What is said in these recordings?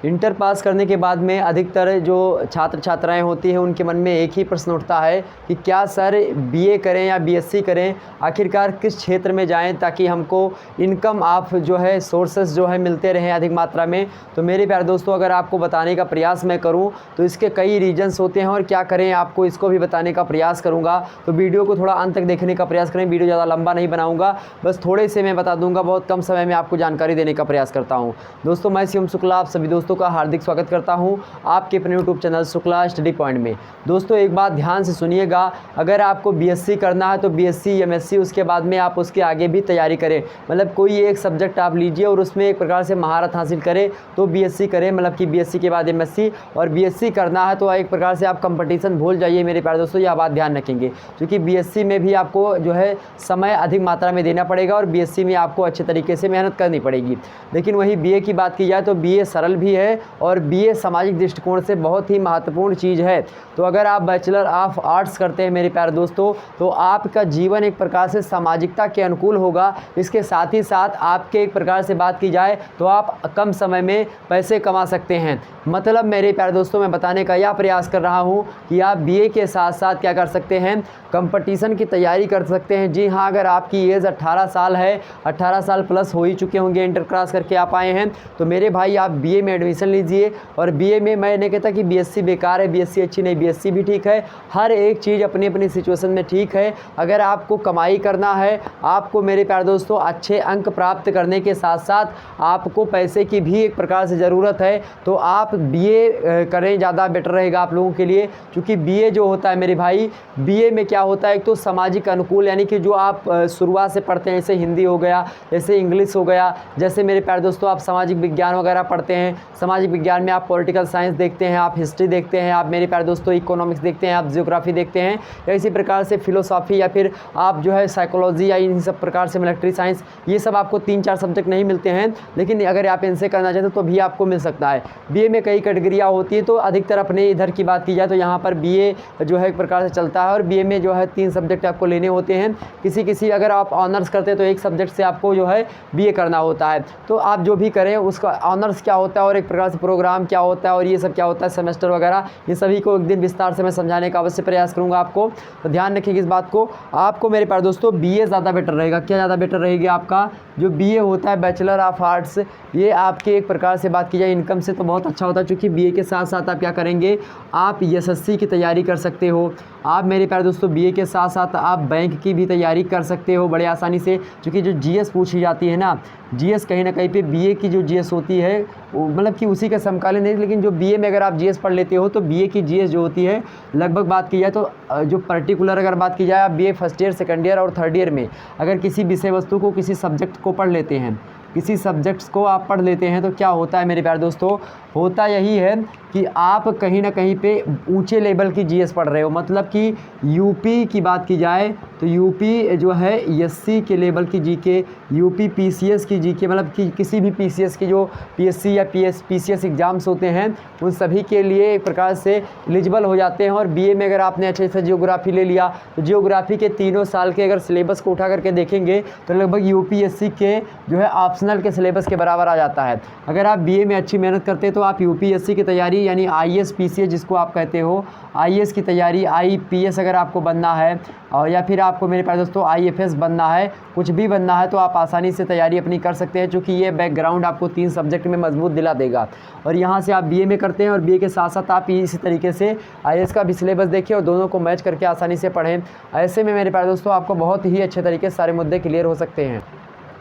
Inter pass करने के बाद में अधिकतर जो छात्र छात्राएं होती हैं उनके मन में एक ही प्रश्न उठता है कि क्या सर बीए करें या बीएससी करें, आखिरकार किस क्षेत्र में जाएं ताकि हमको इनकम ऑफ जो है सोर्सेस जो है मिलते रहें अधिक मात्रा में। तो मेरे प्यारे दोस्तों, अगर आपको बताने का प्रयास मैं करूं तो इसके कई रीजन्स होते हैं और क्या करें आपको इसको भी बताने का प्रयास करूँगा। तो वीडियो को थोड़ा अंत तक देखने का प्रयास करें, वीडियो ज़्यादा लंबा नहीं बनाऊँगा, बस थोड़े से मैं बता दूँगा, बहुत कम समय में आपको जानकारी देने का प्रयास करता हूँ। दोस्तों मैं शिवम शुक्ला आप सभी दोस्तों का हार्दिक स्वागत करता हूं आपके अपने YouTube channel Shukla study point में। दोस्तों एक बात ध्यान से सुनिएगा, अगर आपको बीएससी करना है तो बीएससी एमएससी उसके बाद में आप उसके आगे भी तैयारी करें, मतलब कोई एक सब्जेक्ट आप लीजिए और उसमें एक प्रकार से महारत हासिल करें तो बीएससी करें, मतलब कि बीएससी के बाद एमएससी। और बीएससी करना है तो एक प्रकार से आप कंपटीशन भूल जाइए मेरे प्यारे दोस्तों, यह बात ध्यान रखेंगे, क्योंकि बीएससी में भी आपको जो है समय अधिक मात्रा में देना पड़ेगा और बीएससी में आपको अच्छे तरीके से मेहनत करनी पड़ेगी। लेकिन वही बीए की बात की जाए तो बीए सरल भी है और बीए सामाजिक दृष्टिकोण से बहुत ही महत्वपूर्ण चीज़ है। तो अगर आप बैचलर ऑफ आर्ट्स करते हैं मेरे प्यारे दोस्तों तो आपका जीवन एक प्रकार से सामाजिकता के अनुकूल होगा। इसके साथ ही साथ आपके एक प्रकार से बात की जाए तो आप कम समय में पैसे कमा सकते हैं। मतलब मेरे प्यारे दोस्तों मैं बताने का यह प्रयास कर रहा हूँ कि आप बीए के साथ साथ क्या कर सकते हैं, कंपटीशन की तैयारी कर सकते हैं। जी हाँ, अगर आपकी एज 18 साल है, 18 साल प्लस हो ही चुके होंगे, इंटर क्रॉस करके आप आए हैं, तो मेरे भाई आप बीए में एडमिशन लीजिए। और बीए में मैं नहीं कहता कि बीएससी बेकार है, बीएससी अच्छी नहीं, बीएससी भी ठीक है। हर एक चीज़ अपनी अपनी सिचुएशन में ठीक है। अगर आपको कमाई करना है, आपको मेरे प्यारे दोस्तों अच्छे अंक प्राप्त करने के साथ साथ आपको पैसे की भी एक प्रकार से ज़रूरत है, तो आप बीए करें, ज़्यादा बेटर रहेगा आप लोगों के लिए। क्योंकि बीए जो होता है मेरे भाई, बीए में क्या होता है, एक तो सामाजिक अनुकूल, यानी कि जो आप शुरुआत से पढ़ते हैं, जैसे हिंदी हो गया, जैसे इंग्लिश हो गया, जैसे मेरे प्यारे दोस्तों आप सामाजिक विज्ञान वगैरह पढ़ते हैं, सामाजिक विज्ञान में आप पॉलिटिकल साइंस देखते हैं, आप हिस्ट्री देखते हैं, आप मेरे प्यारे दोस्तों इकोनॉमिक्स देखते हैं, आप जियोग्राफी देखते हैं, या इसी प्रकार से फिलोसॉफी, या फिर आप जो है साइकोलॉजी, या इन सब प्रकार से मिलिट्री साइंस, ये सब आपको 3-4 सब्जेक्ट नहीं मिलते हैं, लेकिन अगर आप इनसे करना चाहते तो भी आपको मिल सकता है। बीए में कई कैटेगरियाँ होती हैं, तो अधिकतर अपने इधर की बात की जाए तो यहाँ पर बीए जो है एक प्रकार से चलता है। और बीए में जो है 3 सब्जेक्ट आपको लेने होते हैं। किसी अगर आप ऑनर्स करते हैं तो एक सब्जेक्ट से आपको जो है बीए करना होता है। तो आप जो भी करें उसका ऑनर्स क्या होता है और एक प्रकार से प्रोग्राम क्या होता है और ये सब क्या होता है, सेमेस्टर वगैरह, ये सभी को एक दिन विस्तार से मैं समझाने का अवश्य प्रयास करूँगा आपको। तो ध्यान रखिएगा इस बात को। आपको मेरे प्यारे दोस्तों बीए ज़्यादा बेटर रहेगा। क्या ज़्यादा बेटर रहेगी? आपका जो बीए होता है बैचलर ऑफ आर्ट्स, ये आपके एक प्रकार से बात की जाए इनकम से तो बहुत अच्छा होता है, क्योंकि बीए के साथ साथ आप क्या करेंगे, आप एसएससी की तैयारी कर सकते हो। आप मेरे प्यारे दोस्तों बीए के साथ साथ आप बैंक की भी तैयारी कर सकते हो बड़े आसानी से, क्योंकि जो जीएस पूछी जाती है ना, जीएस कहीं ना कहीं पे बीए की जो जीएस होती है मतलब कि उसी का समकालीन नहीं, लेकिन जो बीए में अगर आप जीएस पढ़ लेते हो तो बीए की जीएस जो होती है लगभग बात की जाए तो जो पर्टिकुलर अगर बात की जाए, आप BA first year, second year और थर्ड ईयर में अगर किसी विषय वस्तु को, किसी सब्जेक्ट को पढ़ लेते हैं, किसी सब्जेक्ट्स को आप पढ़ लेते हैं, तो क्या होता है मेरे प्यारे दोस्तों, होता यही है कि आप कहीं ना कहीं पे ऊंचे लेवल की जीएस पढ़ रहे हो। मतलब कि यूपी की बात की जाए तो यूपी जो है एससी के लेवल की जीके, यूपी पीसीएस की जीके, मतलब कि किसी भी पीसीएस की जो पीएससी या पीसीएस एग्ज़ाम्स होते हैं उन सभी के लिए एक प्रकार से एलिजिबल हो जाते हैं। और बीए में अगर आपने अच्छे से जियोग्राफी ले लिया तो जियोग्राफी के 3 साल के अगर सिलेबस को उठा करके देखेंगे तो लगभग यूपीएससी के जो है ऑप्शनल के सिलेबस के बराबर आ जाता है। अगर आप बीए में अच्छी मेहनत करते हैं तो आप यूपीएससी की तैयारी, यानी आईएएस पीसीएस जिसको आप कहते हो, आईएएस की तैयारी, आईपीएस अगर आपको बनना है, और या फिर आपको मेरे प्यारे दोस्तों आईएफएस बनना है, कुछ भी बनना है, तो आप आसानी से तैयारी अपनी कर सकते हैं, क्योंकि ये बैकग्राउंड आपको 3 सब्जेक्ट में मजबूत दिला देगा। और यहाँ से आप बीए में करते हैं और बीए के साथ साथ आप इसी तरीके से आईएएस का भी सिलेबस देखिए और दोनों को मैच करके आसानी से पढ़ें। ऐसे में मेरे प्यारे दोस्तों आपको बहुत ही अच्छे तरीके से सारे मुद्दे क्लियर हो सकते हैं।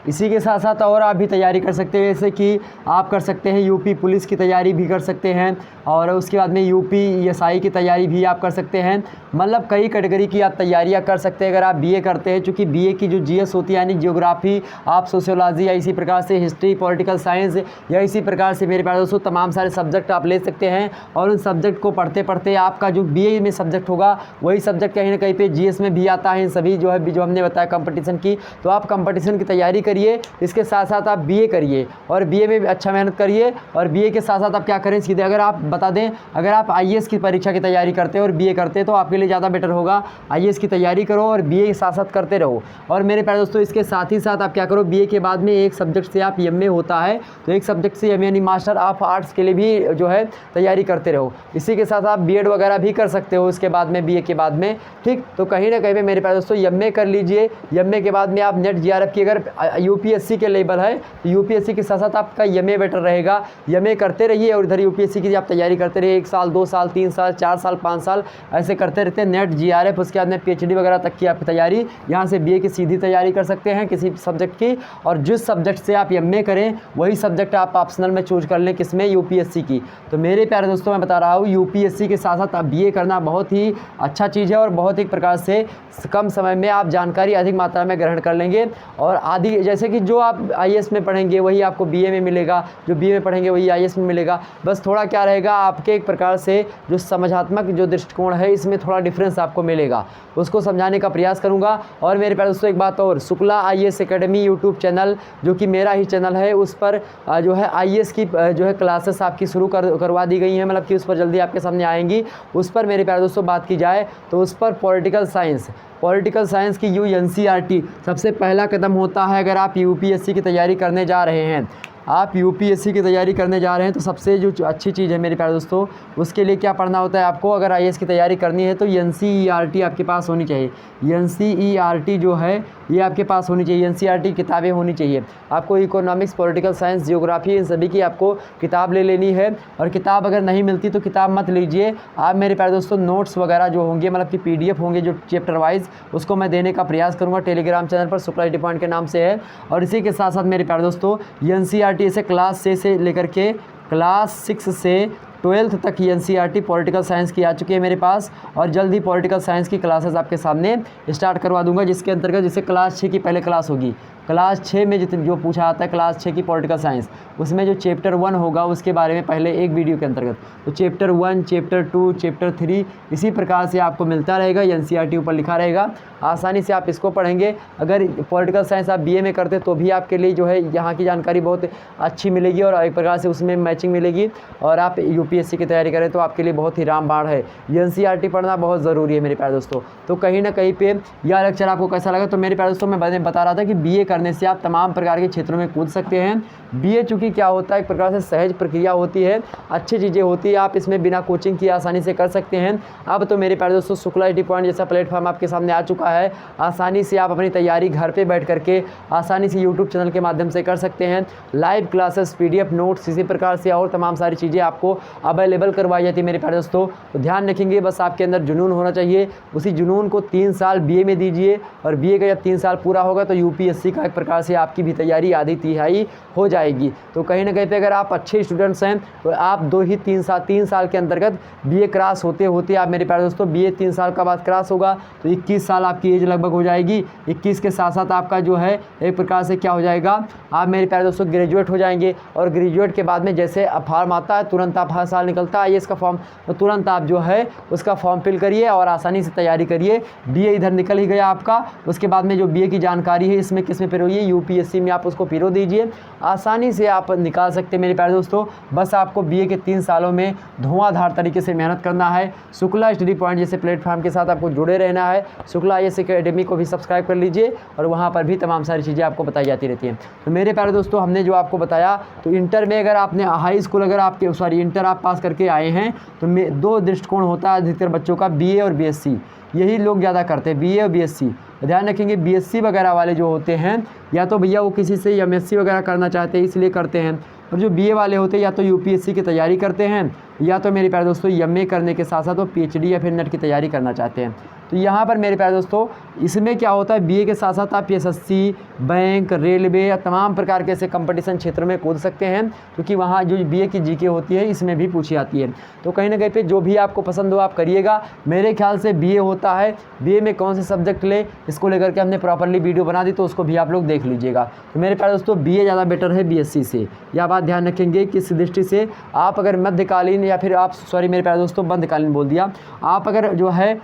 इसी के साथ साथ और आप भी तैयारी कर सकते हैं, जैसे कि आप कर सकते हैं यूपी पुलिस की तैयारी भी कर सकते हैं, और उसके बाद में यूपी एसआई की तैयारी भी आप कर सकते हैं। मतलब कई कैटेगरी की आप तैयारियां कर सकते हैं अगर आप बीए करते हैं, क्योंकि बीए की जो जीएस होती है, यानी जियोग्राफी, आप सोशियोलॉजी, या इसी प्रकार से हिस्ट्री, पॉलिटिकल साइंस, या इसी प्रकार से मेरे प्यारे दोस्तों तमाम सारे सब्जेक्ट आप ले सकते हैं। और उन सब्जेक्ट को पढ़ते पढ़ते आपका जो बीए में सब्जेक्ट होगा वही सब्जेक्ट कहीं ना कहीं पे जीएस में भी आता है। सभी जो है जो हमने बताया कंपटीशन की, तो आप कंपटीशन की तैयारी करिए, इसके साथ साथ आप बीए करिए और बीए में भी अच्छा मेहनत करिए। और बीए के साथ साथ आप क्या करें सीधे, अगर आप बता दें, अगर आप आईएएस की परीक्षा की तैयारी करते हो और बीए करते हैं तो आपके लिए ज़्यादा बेटर होगा। आईएएस की तैयारी करो और बीए के साथ साथ करते रहो। और मेरे प्यारे दोस्तों इसके साथ ही साथ आप क्या करो, बीए के बाद में एक सब्जेक्ट से आप एमए होता है, तो एक सब्जेक्ट से एमए यानी मास्टर ऑफ आर्ट्स के लिए भी जो है तैयारी करते रहो। इसी के साथ आप बीएड वगैरह भी कर सकते हो इसके बाद में, बीए के बाद में, ठीक। तो कहीं ना कहीं पे मेरे प्यारे दोस्तों एमए कर लीजिए। एमए के बाद में आप नेट जीआरएफ की अगर यूपीएससी के लेवल है तो यूपीएससी के साथ साथ आपका एमए बेटर रहेगा। एमए करते रहिए और इधर यूपीएससी की आप तैयारी करते रहिए, 1 साल 2 साल 3 साल 4 साल 5 साल ऐसे करते रहते हैं। नेट जीआरएफ उसके बाद में पीएचडी वगैरह तक की आपकी तैयारी, यहाँ से बीए की सीधी तैयारी कर सकते हैं किसी सब्जेक्ट की। और जिस सब्जेक्ट से आप एमए करें वही सब्जेक्ट आप ऑप्शनल में चूज कर लें, किसमें, यूपीएससी की। तो मेरे प्यारे दोस्तों मैं बता रहा हूँ यूपीएससी के साथ साथ आप बीए करना बहुत ही अच्छा चीज़ है और बहुत एक प्रकार से कम समय में आप जानकारी अधिक मात्रा में ग्रहण कर लेंगे। और आदि जैसे कि जो आप आईएएस में पढ़ेंगे वही आपको बीए में मिलेगा, जो बीए में पढ़ेंगे वही आईएएस में मिलेगा। बस थोड़ा क्या रहेगा, आपके एक प्रकार से जो समझात्मक जो दृष्टिकोण है इसमें थोड़ा डिफरेंस आपको मिलेगा, उसको समझाने का प्रयास करूंगा। और मेरे प्यारे दोस्तों एक बात और, Shukla IAS academy YouTube channel जो कि मेरा ही चैनल है, उस पर जो है आईएएस की जो है क्लासेस आपकी शुरू करवा दी गई हैं, मतलब कि उस पर जल्दी आपके सामने आएंगी। उस पर मेरे प्यारे दोस्तों बात की जाए तो उस पर पॉलिटिकल साइंस की एनसीईआरटी सबसे पहला कदम होता है। अगर आप यूपीएससी की तैयारी करने जा रहे हैं, आप यूपीएससी की तैयारी करने जा रहे हैं तो सबसे जो अच्छी चीज़ है मेरे प्यारे दोस्तों, उसके लिए क्या पढ़ना होता है आपको, अगर आईएएस की तैयारी करनी है तो एनसीईआरटी आपके पास होनी चाहिए। एनसीईआरटी जो है ये आपके पास होनी चाहिए, एनसीईआरटी किताबें होनी चाहिए। आपको इकोनॉमिक्स, पॉलिटिकल साइंस, जियोग्राफी, इन सभी की आपको किताब ले लेनी है। और किताब अगर नहीं मिलती तो किताब मत लीजिए आप मेरे प्यारे दोस्तों, नोट्स वगैरह जो होंगे, मतलब कि पीडीएफ होंगे जो चैप्टर वाइज, उसको मैं देने का प्रयास करूँगा। टेलीग्राम चैनल पर शुक्ला स्टडी पॉइंट के नाम से है। और इसी के साथ साथ मेरे प्यारे दोस्तों एनसीईआरटी से क्लास 6 से लेकर के क्लास 6 से 12th तक की एनसीईआरटी पॉलिटिकल साइंस की आ चुकी है मेरे पास। और जल्द ही पॉलिटिकल साइंस की क्लासेस आपके सामने स्टार्ट करवा दूंगा, जिसके अंतर्गत जैसे क्लास 6 की पहले क्लास होगी, क्लास 6 में जितने जो पूछा आता है क्लास 6 की पॉलिटिकल साइंस, उसमें जो चैप्टर 1 होगा उसके बारे में पहले एक वीडियो के अंतर्गत, तो चैप्टर 1, चैप्टर 2, चैप्टर 3 इसी प्रकार से आपको मिलता रहेगा। एनसीईआरटी ऊपर लिखा रहेगा, आसानी से आप इसको पढ़ेंगे। अगर पॉलिटिकल साइंस आप बीए में करते तो भी आपके लिए जो है यहाँ की जानकारी बहुत अच्छी मिलेगी और एक प्रकार से उसमें मैचिंग मिलेगी। और आप यूपीएससी की तैयारी करें तो आपके लिए बहुत ही रामबाण है। एनसीईआरटी पढ़ना बहुत ज़रूरी है मेरे प्यारे दोस्तों। तो कहीं ना कहीं पे यह लेक्चर आपको कैसा लगा, तो मेरे प्यारे दोस्तों मैं बता रहा था कि बीए करने से आप तमाम प्रकार के क्षेत्रों में कूद सकते हैं। बीए चूँकि क्या होता है, एक प्रकार से सहज प्रक्रिया होती है, अच्छी चीज़ें होती है, आप इसमें बिना कोचिंग की आसानी से कर सकते हैं। अब तो मेरे प्यारे दोस्तों शुक्ला स्टडी पॉइंट जैसा प्लेटफॉर्म आपके सामने आ चुका है, आसानी से आप अपनी तैयारी घर पे बैठ करके आसानी से यूट्यूब चैनल के माध्यम से कर सकते हैं। लाइव क्लासेस, पीडीएफ नोट्स, इसी प्रकार से और तमाम सारी चीज़ें आपको अवेलेबल करवाई जाती है मेरे प्यारे दोस्तों। तो ध्यान रखेंगे, बस आपके अंदर जुनून होना चाहिए, उसी जुनून को 3 साल बीए में दीजिए। और बीए का जब 3 साल पूरा होगा तो यूपीएससी का एक प्रकार से आपकी भी तैयारी आधी तिहाई हो जाएगी। तो कहीं ना कहीं पे अगर आप अच्छे स्टूडेंट्स हैं तो आप 3 साल के अंतर्गत बीए क्रॉस होते होते आप मेरे प्यारे दोस्तों, बीए 3 साल का बाद क्रॉस होगा तो 21 साल आपकी एज लगभग हो जाएगी। 21 के साथ साथ आपका जो है एक प्रकार से क्या हो जाएगा, आप मेरे प्यारे दोस्तों ग्रेजुएट हो जाएंगे। और ग्रेजुएट के बाद में जैसे फॉर्म आता है, तुरंत आप हर साल निकलता है आईएएस का फॉर्म, तो तुरंत आप जो है उसका फॉर्म फिल करिए और आसानी से तैयारी करिए। बीए इधर निकल ही गया आपका, उसके बाद में जो बीए की जानकारी है इसमें किस में पिरोइए, यूपीएससी में आप उसको पिरो दीजिए, आसानी से आप निकाल सकते हैं मेरे प्यारे दोस्तों। बस आपको बीए के 3 सालों में धुआंधार तरीके से मेहनत करना है। शुक्ला स्टडी पॉइंट जैसे प्लेटफॉर्म के साथ आपको जुड़े रहना है। शुक्ला आईएएस एकेडमी को भी सब्सक्राइब कर लीजिए और वहाँ पर भी तमाम सारी चीज़ें आपको बताई जाती रहती हैं। तो मेरे प्यारे दोस्तों, हमने जो आपको बताया, तो इंटर में अगर आपने हाई स्कूल अगर आपके इंटर आप पास करके आए हैं तो 2 दृष्टिकोण होता है अधिकतर बच्चों का, बीए और बीएससी। यही लोग ज़्यादा करते हैं, बीए और बीएससी। ध्यान रखेंगे, बीएससी वगैरह वाले जो होते हैं या तो भैया वो किसी से एमएससी वगैरह करना चाहते हैं इसलिए करते हैं, और जो बीए वाले होते हैं या तो यूपीएससी की तैयारी करते हैं या तो मेरे प्यारे दोस्तों एमए करने के साथ साथ वो पीएचडी या फिर नेट की तैयारी करना चाहते हैं। तो यहाँ पर मेरे प्यारे दोस्तों इसमें क्या होता है, बीए के साथ साथ आप एसएससी, बैंक, रेलवे या तमाम प्रकार के ऐसे कंपटीशन क्षेत्र में कूद सकते हैं, क्योंकि वहाँ जो बीए की जीके होती है इसमें भी पूछी जाती है। तो कहीं ना कहीं पे जो भी आपको पसंद हो आप करिएगा। मेरे ख्याल से बीए होता है, बीए में कौन से सब्जेक्ट ले इसको लेकर के हमने प्रॉपरली वीडियो बना दी, तो उसको भी आप लोग देख लीजिएगा। तो मेरे प्यारे दोस्तों बीए ज़्यादा बेटर है बीएससी से, यह बात ध्यान रखेंगे। किस दृष्टि से, आप अगर मध्यकालीन या फिर आप मेरे प्यारे दोस्तों बंदकालीन बोल दिया, आप अगर जो है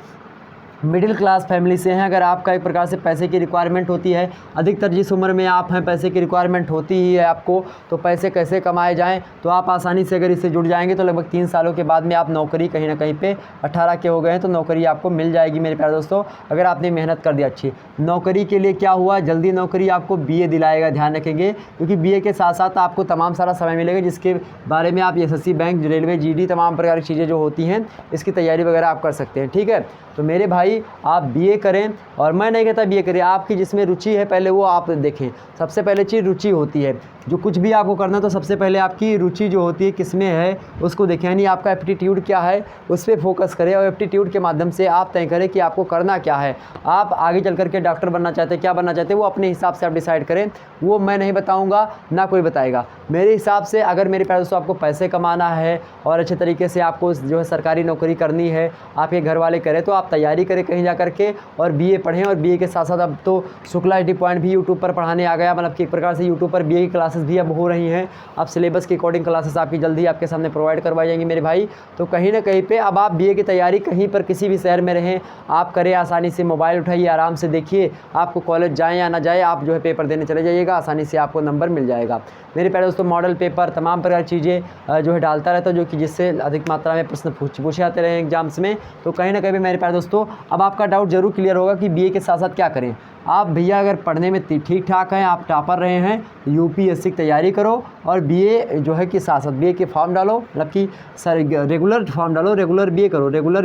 मिडिल क्लास फैमिली से हैं, अगर आपका एक प्रकार से पैसे की रिक्वायरमेंट होती है, अधिकतर जिस उम्र में आप हैं पैसे की रिक्वायरमेंट होती ही है आपको, तो पैसे कैसे कमाए जाएं, तो आप आसानी से अगर इससे जुड़ जाएंगे तो लगभग 3 सालों के बाद में आप नौकरी कहीं ना कहीं पे 18 के हो गए हैं तो नौकरी आपको मिल जाएगी मेरे प्यारे दोस्तों, अगर आपने मेहनत कर दी अच्छी। नौकरी के लिए क्या हुआ, जल्दी नौकरी आपको BA दिलाएगा, ध्यान रखेंगे, क्योंकि BA के साथ साथ आपको तमाम सारा समय मिलेगा जिसके बारे में आप SSC, बैंक, रेलवे, GD तमाम प्रकार की चीज़ें जो होती हैं इसकी तैयारी वगैरह आप कर सकते हैं। ठीक है, तो मेरे भाई आप BA करें, और मैं नहीं कहता BA करें, आपकी जिसमें रुचि है पहले वो आप देखें। सबसे पहले चीज़ रुचि होती है, जो कुछ भी आपको करना तो सबसे पहले आपकी रुचि जो होती है किस में है उसको देखें, यानी आपका एप्टीट्यूड क्या है उस पर फोकस करें, और एप्टीट्यूड के माध्यम से आप तय करें कि आपको करना क्या है। आप आगे चल करके डॉक्टर बनना चाहते हैं, क्या बनना चाहते हैं, वो अपने हिसाब से आप डिसाइड करें, वो मैं नहीं बताऊँगा, ना कोई बताएगा। मेरे हिसाब से अगर मेरे प्यारे दोस्तों आपको पैसे कमाना है और अच्छे तरीके से आपको जो है सरकारी नौकरी करनी है, आपके घर वाले करें, तो आप तैयारी करें कहीं जा करके और BA पढ़ें। और BA के साथ साथ अब तो शुक्ला IT पॉइंट भी यूट्यूब पर पढ़ाने आ गया, मतलब कि एक प्रकार से यूट्यूब पर BA की क्लासेस भी अब हो रही हैं। अब सिलेबस के अकॉर्डिंग क्लासेस आपकी जल्दी आपके सामने प्रोवाइड करवाई जाएंगी मेरे भाई। तो कहीं ना कहीं पे अब आप BA की तैयारी कहीं पर किसी भी शहर में रहें आप करें, आसानी से मोबाइल उठाइए, आराम से देखिए, आपको कॉलेज जाएँ या ना जाए, आप जो है पेपर देने चले जाइएगा, आसानी से आपको नंबर मिल जाएगा। मेरे प्यारे दोस्तों मॉडल पेपर तमाम प्रकार की चीज़ें जो है डालता रहता है, जो कि जिससे अधिक मात्रा में प्रश्न पूछे जाते रहे एग्जाम्स में। तो कहीं ना कहीं मेरे प्यारे दोस्तों अब आपका डाउट जरूर क्लियर होगा कि BA के साथ साथ क्या करें। आप भैया अगर पढ़ने में ठीक ठाक हैं, आप टॉपर रहे हैं, UPSC की तैयारी करो और BA जो है कि साथ साथ BA के फॉर्म डालो, मतलब कि रेगुलर फॉर्म डालो, रेगुलर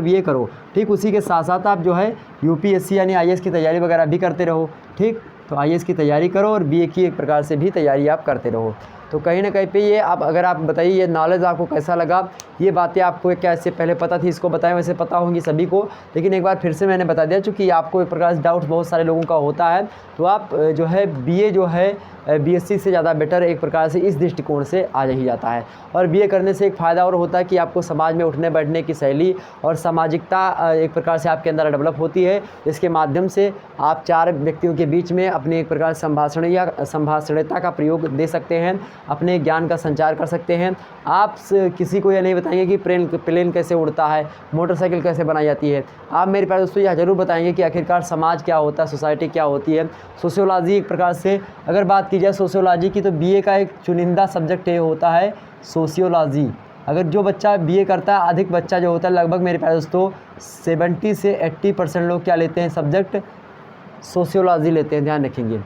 BA करो। ठीक, उसी के साथ साथ आप जो है UPSC यानी IAS की तैयारी वगैरह भी करते रहो। ठीक, तो IAS की तैयारी करो और BA की एक प्रकार से भी तैयारी आप करते रहो। तो कहीं ना कहीं पे ये आप अगर आप बताइए ये नॉलेज आपको कैसा लगा, ये बातें आपको क्या इससे पहले पता थी, इसको बताएं, वैसे पता होंगी सभी को, लेकिन एक बार फिर से मैंने बता दिया, चूँकि आपको एक प्रकार से डाउट बहुत सारे लोगों का होता है। तो आप जो है BA जो है BSc से ज़्यादा बेटर एक प्रकार से इस दृष्टिकोण से आ ही जाता है। और BA करने से एक फ़ायदा और होता है कि आपको समाज में उठने बैठने की शैली और सामाजिकता एक प्रकार से आपके अंदर डेवलप होती है, इसके माध्यम से आप 4 व्यक्तियों के बीच में अपनी एक प्रकार संभाषण या संभाषणीयता का प्रयोग दे सकते हैं, अपने ज्ञान का संचार कर सकते हैं। आप किसी को यह नहीं बताएंगे कि प्लेन कैसे उड़ता है, मोटरसाइकिल कैसे बनाई जाती है, आप मेरे प्यारे दोस्तों यह ज़रूर बताएंगे कि आखिरकार समाज क्या होता है, सोसाइटी क्या होती है। सोशियोलॉजी एक प्रकार से अगर बात की जाए सोशियोलॉजी की, तो BA का एक चुनिंदा सब्जेक्ट ये होता है सोशियोलॉजी। अगर जो बच्चा BA करता है, अधिक बच्चा जो होता है, लगभग मेरे प्यारे दोस्तों 70 से 80% लोग क्या लेते हैं सब्जेक्ट, सोशियोलॉजी लेते हैं, ध्यान रखेंगे।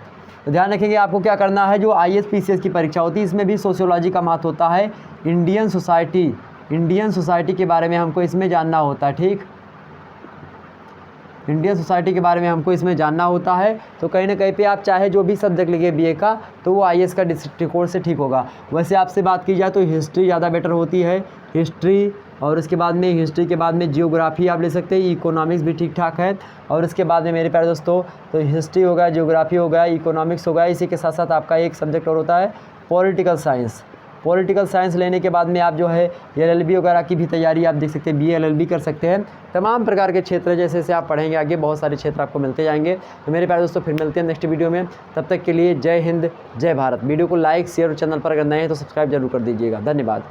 तो ध्यान रखेंगे आपको क्या करना है, जो IAS PCS की परीक्षा होती है इसमें भी सोशियोलॉजी का महत्व होता है। इंडियन सोसाइटी के बारे में हमको इसमें जानना होता है। ठीक, इंडियन सोसाइटी के बारे में हमको इसमें जानना होता है। तो कहीं ना कहीं पे आप चाहे जो भी सब्जेक्ट लिखे BA का, तो वो IAS का दृष्टिकोण से ठीक होगा। वैसे आपसे बात की जाए तो हिस्ट्री ज़्यादा बेटर होती है, हिस्ट्री, और उसके बाद में हिस्ट्री के बाद में जियोग्राफी आप ले सकते हैं, इकोनॉमिक्स भी ठीक ठाक है। और उसके बाद में मेरे प्यारे दोस्तों तो हिस्ट्री हो गया, जियोग्राफी हो गया, इकोनॉमिक्स हो गया, इसी के साथ साथ आपका एक सब्जेक्ट और होता है पॉलिटिकल साइंस लेने के बाद में आप जो है LLB वगैरह की भी तैयारी आप देख सकते हैं, BA LLB कर सकते हैं। तमाम प्रकार के क्षेत्र जैसे आप पढ़ेंगे आगे बहुत सारे क्षेत्र आपको मिलते जाएंगे। तो मेरे प्यारे दोस्तों फिर मिलते हैं नेक्स्ट वीडियो में, तब तक के लिए जय हिंद जय भारत। वीडियो को लाइक शेयर और चैनल पर अगर नए हैं तो सब्सक्राइब जरूर कर दीजिएगा। धन्यवाद।